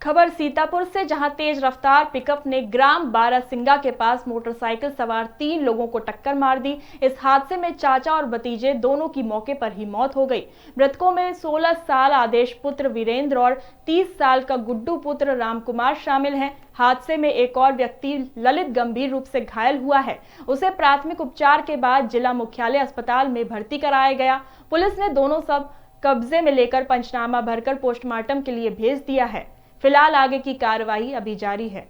खबर सीतापुर से, जहां तेज रफ्तार पिकअप ने ग्राम बारासिंगा के पास मोटरसाइकिल सवार 3 लोगों को टक्कर मार दी। इस हादसे में चाचा और भतीजे दोनों की मौके पर ही मौत हो गई। मृतकों में 16 साल आदेश पुत्र वीरेंद्र और 30 साल का गुड्डू पुत्र रामकुमार शामिल हैं। हादसे में एक और व्यक्ति ललित गंभीर रूप से घायल हुआ है। उसे प्राथमिक उपचार के बाद जिला मुख्यालय अस्पताल में भर्ती कराया गया। पुलिस ने दोनों शव कब्जे में लेकर पंचनामा भरकर पोस्टमार्टम के लिए भेज दिया है। फिलहाल आगे की कार्रवाई अभी जारी है।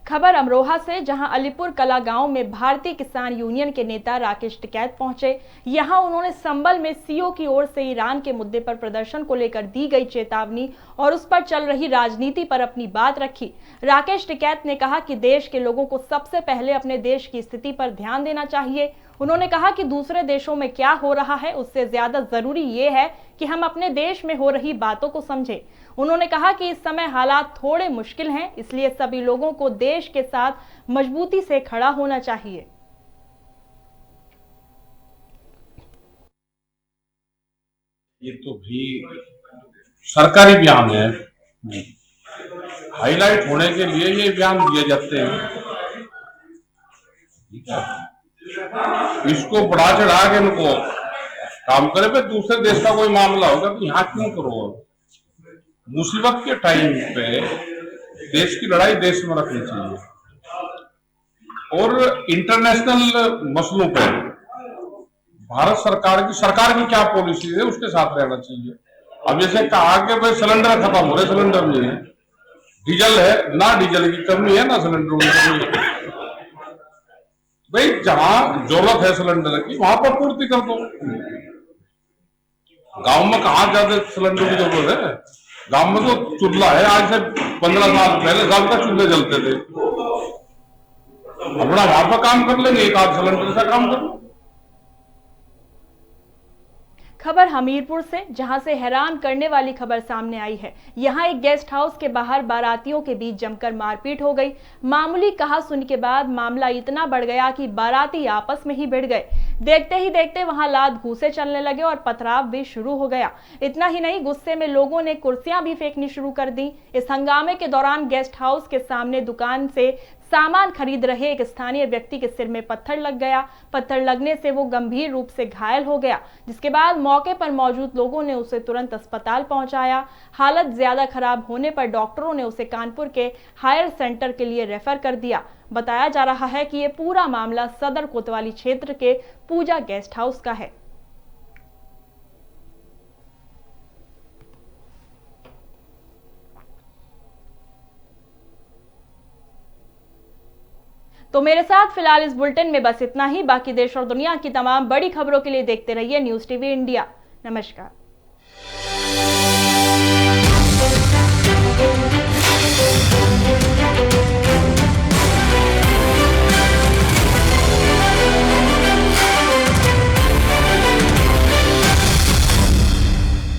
खबर अमरोहा से, जहां अलीपुर कला गांव में भारतीय किसान यूनियन के नेता राकेश टिकैत पहुंचे। यहां उन्होंने संबल में सीओ की ओर से ईरान के मुद्दे पर प्रदर्शन को लेकर दी गई चेतावनी और उस पर चल रही राजनीति पर अपनी बात रखी। राकेश टिकैत ने कहा कि देश के लोगों को सबसे पहले अपने देश की स्थिति पर ध्यान देना चाहिए। उन्होंने कहा कि दूसरे देशों में क्या हो रहा है उससे ज्यादा जरूरी ये है कि हम अपने देश में हो रही बातों को समझें। उन्होंने कहा कि इस समय हालात थोड़े मुश्किल हैं, इसलिए सभी लोगों को देश के साथ मजबूती से खड़ा होना चाहिए। ये तो भी सरकारी बयान है, हाईलाइट होने के लिए ये बयान दिए जाते हैं। इसको बढ़ा चढ़ा के इनको काम करे, पे दूसरे देश का कोई मामला होगा तो यहाँ क्यों करो? मुसीबत के टाइम पे देश की लड़ाई देश में रखनी चाहिए और इंटरनेशनल मसलों पर भारत सरकार की क्या पॉलिसी है उसके साथ रहना चाहिए। अब जैसे कहा कि भाई सिलेंडर खत्म हो रहे, सिलेंडर नहीं है, डीजल है ना, डीजल की कमी है ना सिलेंडर की कमी है। भाई जहां जरूरत है सिलेंडर की वहां पर पूर्ति कर दो। गांव में कहाँ ज्यादा सिलेंडर की जरूरत है? गांव में तो चूल्हा है, आज से 15 साल पहले साल तक चूल्हे जलते थे। अपना वहां पर काम कर लेंगे, एक आध सिलेंडर से काम कर लो। खबर हमीरपुर से, जहां से हैरान करने वाली खबर सामने आई है। यहां एक गेस्ट हाउस के बाहर बारातियों के बीच जमकर मारपीट हो गई। मामूली कहा सुन के बाद मामला इतना बढ़ गया कि बाराती आपस में ही भिड़ गए। देखते ही देखते वहां लात घूंसे चलने लगे और पथराव भी शुरू हो गया। इतना ही नहीं, गुस्से में लोगों ने कुर्सियां भी फेंकनी शुरू कर दी। इस हंगामे के दौरान गेस्ट हाउस के सामने दुकान से सामान खरीद रहे एक स्थानीय व्यक्ति के सिर में पत्थर लग गया। पत्थर लगने से वो गंभीर रूप से घायल हो गया, जिसके बाद मौके पर मौजूद लोगों ने उसे तुरंत अस्पताल पहुंचाया। हालत ज्यादा खराब होने पर डॉक्टरों ने उसे कानपुर के हायर सेंटर के लिए रेफर कर दिया। बताया जा रहा है कि ये पूरा मामला सदर कोतवाली क्षेत्र के पूजा गेस्ट हाउस का है। तो मेरे साथ फिलहाल इस बुलेटिन में बस इतना ही। बाकी देश और दुनिया की तमाम बड़ी खबरों के लिए देखते रहिए न्यूज़ टीवी इंडिया। नमस्कार।